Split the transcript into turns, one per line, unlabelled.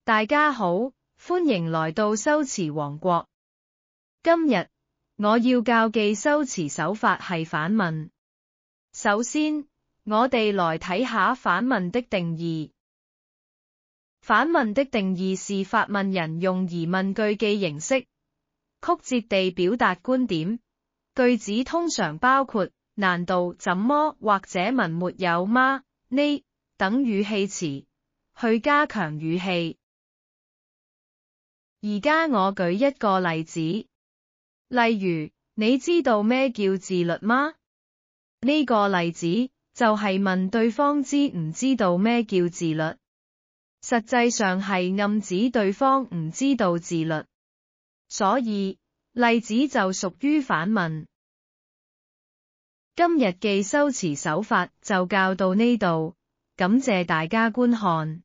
大家好，歡迎來到修辭王國。今日我要教嘅修辭手法係反問。首先，我哋來睇下反問的定義。反問的定義是發問人用疑問句嘅形式，曲折地表達觀點。句子通常包括難道、怎麼或者文沒有嗎、呢等語氣詞，去加強語氣。而家我舉一個例子，例如，你知道咩叫自律嗎？呢個例子就係問對方知唔知道咩叫自律，實際上係暗指對方唔知道自律，所以例子就屬於反問。今日嘅修辭手法就教到呢度，感謝大家觀看。